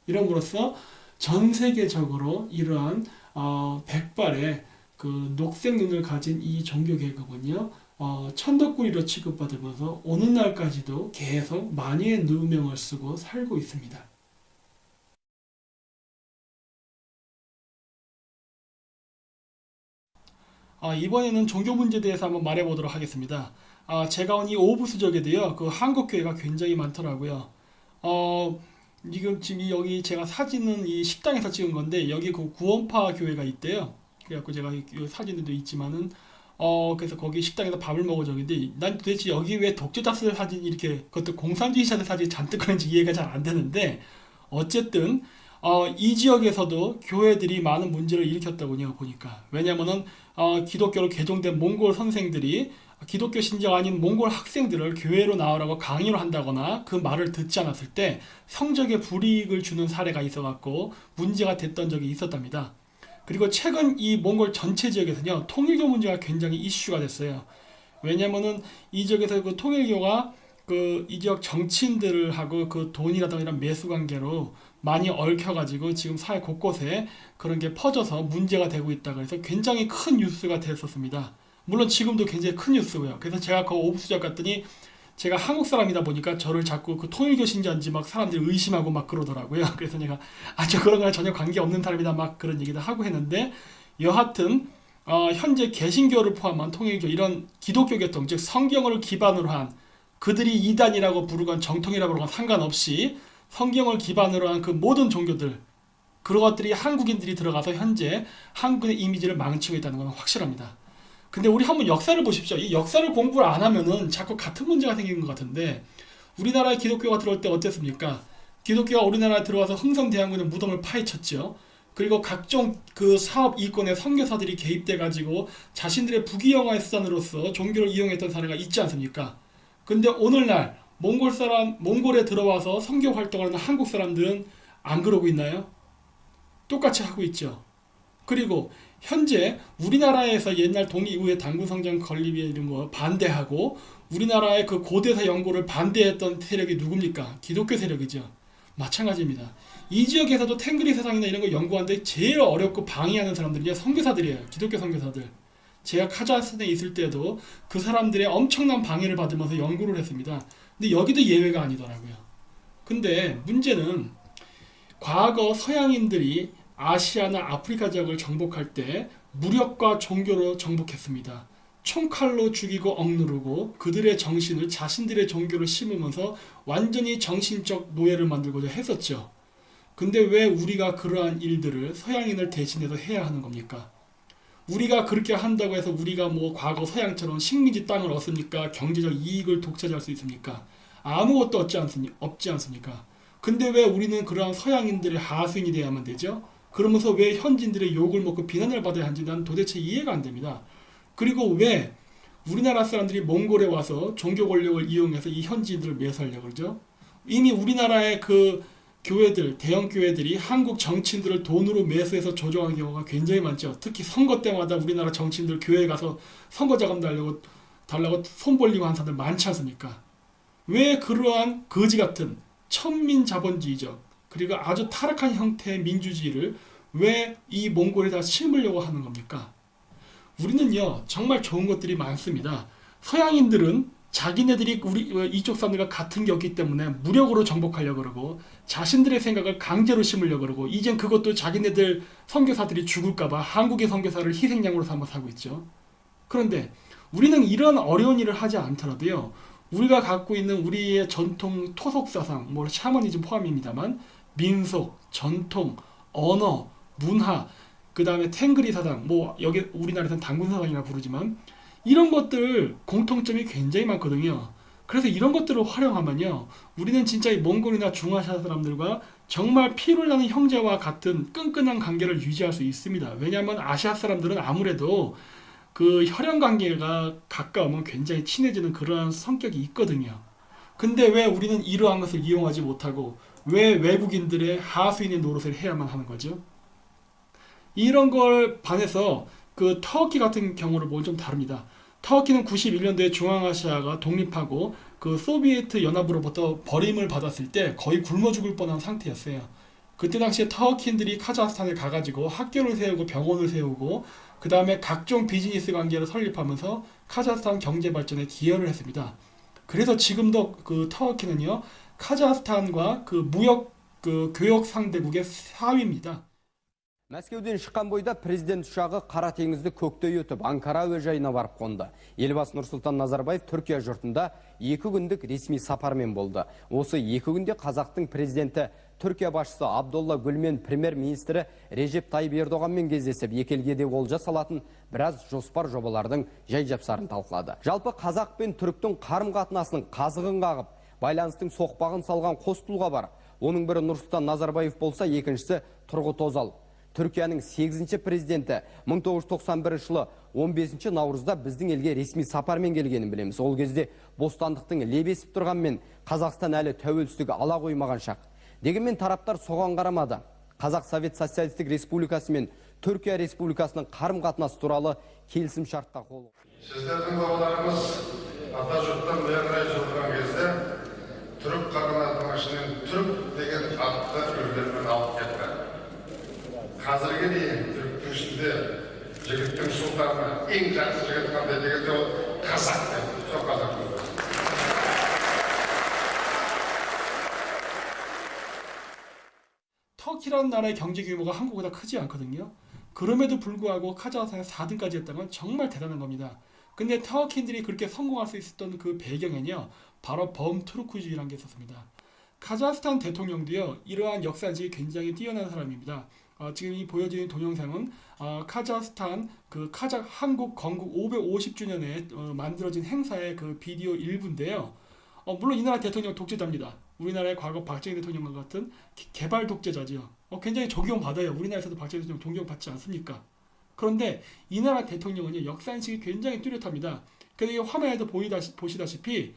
이름으로써 전 세계적으로 이러한 백발의 그 녹색 눈을 가진 이 종교 계급은요, 천덕꾸리로 취급받으면서 오늘날까지도 계속 만유의 누명을 쓰고 살고 있습니다. 이번에는 종교 문제에 대해서 한번 말해보도록 하겠습니다. 제가 온 이 오부수적에도요, 그 한국교회가 굉장히 많더라고요. 지금 여기 제가 사진은 이 식당에서 찍은 건데, 여기 그 구원파 교회가 있대요. 그래갖고 제가 이 사진도 있지만은, 그래서 거기 식당에서 밥을 먹어 적인데, 난 도대체 여기 왜 독재자들 사진이 이렇게, 그것도 공산주의자들 사진이 잔뜩 그런지 이해가 잘 안 되는데, 어쨌든, 이 지역에서도 교회들이 많은 문제를 일으켰다고요, 보니까. 왜냐면은, 기독교로 개종된 몽골 선생들이 기독교 신자가 아닌 몽골 학생들을 교회로 나오라고 강요를 한다거나 그 말을 듣지 않았을 때 성적에 불이익을 주는 사례가 있어갖고 문제가 됐던 적이 있었답니다. 그리고 최근 이 몽골 전체 지역에서는요, 통일교 문제가 굉장히 이슈가 됐어요. 왜냐면은 이 지역에서 그 통일교가 이 지역 정치인들하고 그 돈이라든가 이런 매수 관계로 많이 얽혀가지고 지금 사회 곳곳에 그런 게 퍼져서 문제가 되고 있다고 해서 굉장히 큰 뉴스가 됐었습니다. 물론 지금도 굉장히 큰 뉴스고요. 그래서 제가 그 오부수적 갔더니 제가 한국 사람이다 보니까 저를 자꾸 그 통일교 신자인지 막 사람들이 의심하고 막 그러더라고요. 그래서 내가 저 그런 거랑 전혀 관계없는 사람이다 막 그런 얘기도 하고 했는데, 여하튼 현재 개신교를 포함한 통일교, 이런 기독교 계통, 즉 성경을 기반으로 한, 그들이 이단이라고 부르건 정통이라고 부르건 상관없이 성경을 기반으로 한 그 모든 종교들, 그런 것들이 한국인들이 들어가서 현재 한국의 이미지를 망치고 있다는 건 확실합니다. 근데 우리 한번 역사를 보십시오. 이 역사를 공부를 안 하면은 자꾸 같은 문제가 생기는 것 같은데, 우리나라에 기독교가 들어올 때 어땠습니까? 기독교가 우리나라에 들어와서 흥성대왕군의 무덤을 파헤쳤죠. 그리고 각종 그 사업 이권에 선교사들이 개입돼 가지고 자신들의 부귀영화의 수단으로서 종교를 이용했던 사례가 있지 않습니까? 근데 오늘날 몽골에 들어와서 선교 활동하는 한국 사람들은 안 그러고 있나요? 똑같이 하고 있죠. 그리고 현재 우리나라에서 옛날 독립 이후에 당군성전 건립에 이런 거 반대하고 우리나라의 그 고대사 연구를 반대했던 세력이 누굽니까? 기독교 세력이죠. 마찬가지입니다. 이 지역에서도 탱그리 사상이나 이런 거 연구하는데 제일 어렵고 방해하는 사람들이 선교사들이에요. 기독교 선교사들. 제가 카자흐스탄에 있을 때도 그 사람들의 엄청난 방해를 받으면서 연구를 했습니다. 근데 여기도 예외가 아니더라고요. 근데 문제는 과거 서양인들이 아시아나 아프리카 지역을 정복할 때 무력과 종교로 정복했습니다. 총칼로 죽이고 억누르고 그들의 정신을 자신들의 종교로 심으면서 완전히 정신적 노예를 만들고자 했었죠. 근데 왜 우리가 그러한 일들을 서양인을 대신해서 해야 하는 겁니까? 우리가 그렇게 한다고 해서 우리가 뭐 과거 서양처럼 식민지 땅을 얻습니까? 경제적 이익을 독차지할 수 있습니까? 아무것도 없지 않습니까? 근데 왜 우리는 그러한 서양인들의 하수인이 되어야만 되죠? 그러면서 왜 현지인들의 욕을 먹고 비난을 받아야 하는지 난 도대체 이해가 안 됩니다. 그리고 왜 우리나라 사람들이 몽골에 와서 종교 권력을 이용해서 이 현지인들을 매수하려고 그러죠? 이미 우리나라의 그 교회들, 대형 교회들이 한국 정치인들을 돈으로 매수해서 조종하는 경우가 굉장히 많죠. 특히 선거 때마다 우리나라 정치인들 교회에 가서 선거 자금 달라고 손 벌리고 하는 사람들 많지 않습니까? 왜 그러한 거지 같은 천민 자본주의적 그리고 아주 타락한 형태의 민주주의를 왜 이 몽골에다 심으려고 하는 겁니까? 우리는요 정말 좋은 것들이 많습니다. 서양인들은 자기네들이 이쪽 사람들과 같은 게 없기 때문에 무력으로 정복하려고 그러고 자신들의 생각을 강제로 심으려고 그러고 이젠 그것도 자기네들 선교사들이 죽을까봐 한국의 선교사를 희생양으로 삼아서 하고 있죠. 그런데 우리는 이런 어려운 일을 하지 않더라도요. 우리가 갖고 있는 우리의 전통 토속사상, 뭐 샤머니즘 포함입니다만 민속, 전통, 언어, 문화, 그 다음에 탱그리 사상, 뭐 여기 우리나라에서는 당군 사상이라 부르지만 이런 것들 공통점이 굉장히 많거든요. 그래서 이런 것들을 활용하면요. 우리는 진짜 이 몽골이나 중아시아 사람들과 정말 피를 나는 형제와 같은 끈끈한 관계를 유지할 수 있습니다. 왜냐하면 아시아 사람들은 아무래도 그 혈연 관계가 가까우면 굉장히 친해지는 그런 성격이 있거든요. 근데 왜 우리는 이러한 것을 이용하지 못하고 왜 외국인들의 하수인의 노릇을 해야만 하는 거죠? 이런 걸 반해서 그 터키 같은 경우를 보면 좀 다릅니다. 터키는 91년도에 중앙아시아가 독립하고 그 소비에트 연합으로부터 버림을 받았을 때 거의 굶어 죽을 뻔한 상태였어요. 그때 당시에 터키인들이 카자흐스탄에 가가지고 학교를 세우고 병원을 세우고 그 다음에 각종 비즈니스 관계를 설립하면서 카자흐스탄 경제 발전에 기여를 했습니다. 그래서 지금도 그 터키는요 카자흐스탄과 그 무역 그 교역 상대국의 4위입니다. Мәскеуден шыққан бойда президент ұшағы Қара теңізді көктей өтіп, Анкара әуежайына барып қонды. Елбасы Нұрсұлтан Назарбаев Түркия жұртында 2 күндік ресми сапармен болды. Осы 2 күнде қазақтың президенті Түркия басшысы Абдолла Гүлмен премьер-министрі Режеп Тайып Ердоғанмен кездесіп, екі елге де олжа салатын біраз жоспар жобалардың жай-жапсарын талқылады. Жалпы қазақ пен түріктің қарым-қатынасының қазығын қағып, байланыстың соқпағын салған қос тұлға бар. Оның бірі Нұрсұлтан Назарбаев болса, екіншісі Тұрғыт Озал. Түркияның 8-ші президенті 1991 жылы 15 наурызда біздің елге ресми сапармен келгенін білеміз. Ол кезде бостандықтың лебесіп тұрғанмен Қазақстан әлі тәуелсіздігі ала қоймаған шақ. Дегенмен тараптар соған қарамады. Қазақ Совет Социалистік Республикасы мен Түркия Республикасының қарым-қатынасы туралы келісім шартқа қол. Сіздердің бабаларымыз ата жұрттан миллиондай жылдырған кезде түрік қағанатының ішінен түрік деген атты өздерімен алып кетті. Қазірге дейін түріктің ішінде жігіттің сұлтаны ең жақсы жігіт қандай дегенде ол қазақ дейді. Сол қазақ дейді. 터키라는 나라의 경제 규모가 한국보다 크지 않거든요. 그럼에도 불구하고 카자흐스탄에 4등까지 했다는 건 정말 대단한 겁니다. 근데 터키인들이 그렇게 성공할 수 있었던 그 배경에는요, 바로 범투르크주의라는 게 있었습니다. 카자흐스탄 대통령도요, 이러한 역사인식이 굉장히 뛰어난 사람입니다. 지금 이 보여지는 동영상은 카자흐스탄 그 카자흐 한국 건국 550주년에 만들어진 행사의 그 비디오 일부인데요. 물론 이 나라 대통령 독재자입니다. 우리나라의 과거 박정희 대통령과 같은 개발 독재자죠. 굉장히 존경받아요. 우리나라에서도 박정희 대통령 존경받지 않습니까? 그런데 이 나라 대통령은요, 역사인식이 굉장히 뚜렷합니다. 그래서 이 화면에도 보시다시피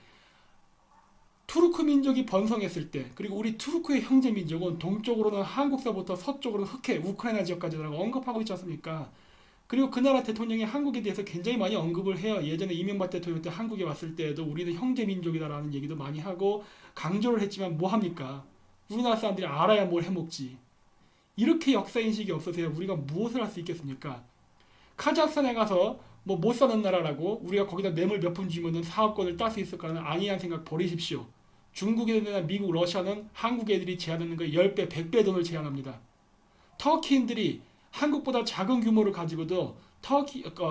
투르크 민족이 번성했을 때, 그리고 우리 투르크의 형제 민족은 동쪽으로는 한국서부터 서쪽으로는 흑해, 우크라이나 지역까지라고 언급하고 있지 않습니까? 그리고 그 나라 대통령이 한국에 대해서 굉장히 많이 언급을 해요. 예전에 이명박 대통령 때 한국에 왔을 때에도 우리는 형제 민족이다라는 얘기도 많이 하고 강조를 했지만 뭐 합니까? 우리나라 사람들이 알아야 뭘 해먹지. 이렇게 역사인식이 없어서야 우리가 무엇을 할 수 있겠습니까? 카자흐스탄에 가서 뭐 못 사는 나라라고 우리가 거기다 뇌물 몇 푼 주면은 사업권을 딸 수 있을까는 아니한 생각 버리십시오. 중국이나 미국, 러시아는 한국 애들이 제한하는 거 10배, 100배 돈을 제한합니다. 터키인들이 한국보다 작은 규모를 가지고도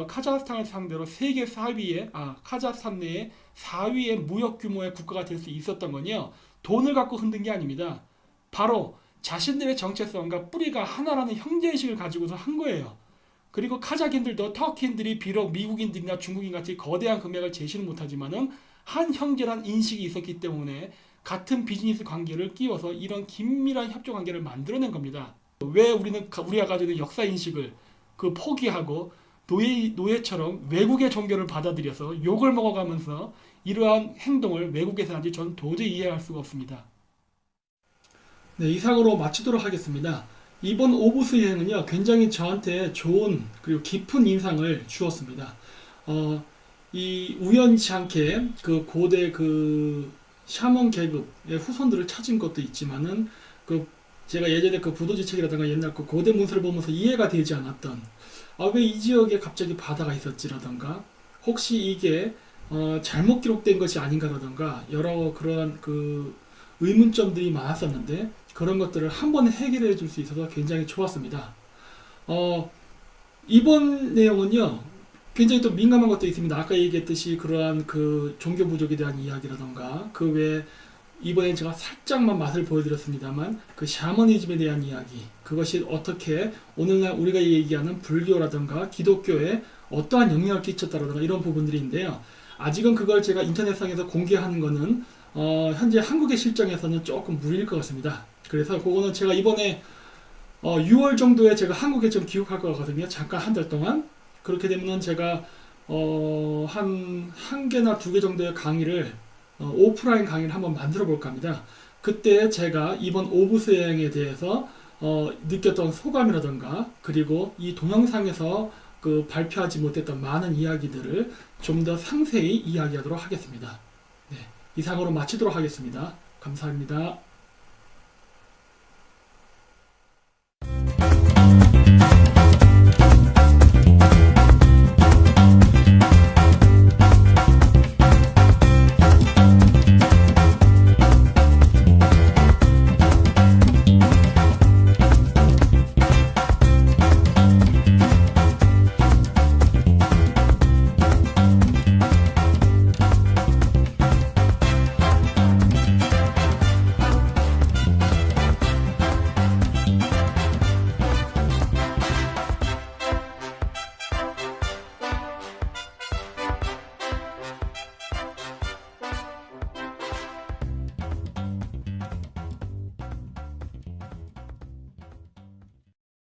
카자흐스탄을 상대로 세계 4위의 카자흐스탄 내에 4위의 무역 규모의 국가가 될 수 있었던 건요, 돈을 갖고 흔든 게 아닙니다. 바로 자신들의 정체성과 뿌리가 하나라는 형제의식을 가지고서 한 거예요. 그리고 카자흐인들도 터키인들이 비록 미국인들이나 중국인 같이 거대한 금액을 제시는 못하지만은 한 형제란 인식이 있었기 때문에 같은 비즈니스 관계를 끼워서 이런 긴밀한 협조 관계를 만들어낸 겁니다. 왜 우리가 가지고 있는 역사 인식을 포기하고 노예처럼 외국의 종교를 받아들여서 욕을 먹어가면서 이러한 행동을 외국에서 하는지 전 도저히 이해할 수가 없습니다. 네, 이상으로 마치도록 하겠습니다. 이번 오부스 여행은요, 굉장히 저한테 좋은 그리고 깊은 인상을 주었습니다. 이 우연치 않게 그 고대 그 샤먼 계급의 후손들을 찾은 것도 있지만은 제가 예전에 그 부도지책이라든가 옛날 그 고대 문서를 보면서 이해가 되지 않았던 왜 이 지역에 갑자기 바다가 있었지라든가 혹시 이게 잘못 기록된 것이 아닌가라든가 여러 그러한 그 의문점들이 많았었는데 그런 것들을 한 번에 해결해 줄 수 있어서 굉장히 좋았습니다. 이번 내용은요, 굉장히 또 민감한 것도 있습니다. 아까 얘기했듯이 그러한 그 종교 부족에 대한 이야기라던가 그 외에 이번엔 제가 살짝만 맛을 보여드렸습니다만 그 샤머니즘에 대한 이야기, 그것이 어떻게 오늘날 우리가 얘기하는 불교라던가 기독교에 어떠한 영향을 끼쳤다라던가 이런 부분들인데요. 아직은 그걸 제가 인터넷상에서 공개하는 거는 현재 한국의 실정에서는 조금 무리일 것 같습니다. 그래서 그거는 제가 이번에 6월 정도에 제가 한국에 좀 귀국할 것 같거든요. 잠깐 한 달 동안. 그렇게 되면은 제가 한 개나 2개 정도의 강의를 오프라인 강의를 한번 만들어 볼까 합니다. 그때 제가 이번 오부스 여행에 대해서 느꼈던 소감이라던가 그리고 이 동영상에서 발표하지 못했던 많은 이야기들을 좀 더 상세히 이야기하도록 하겠습니다. 네, 이상으로 마치도록 하겠습니다. 감사합니다.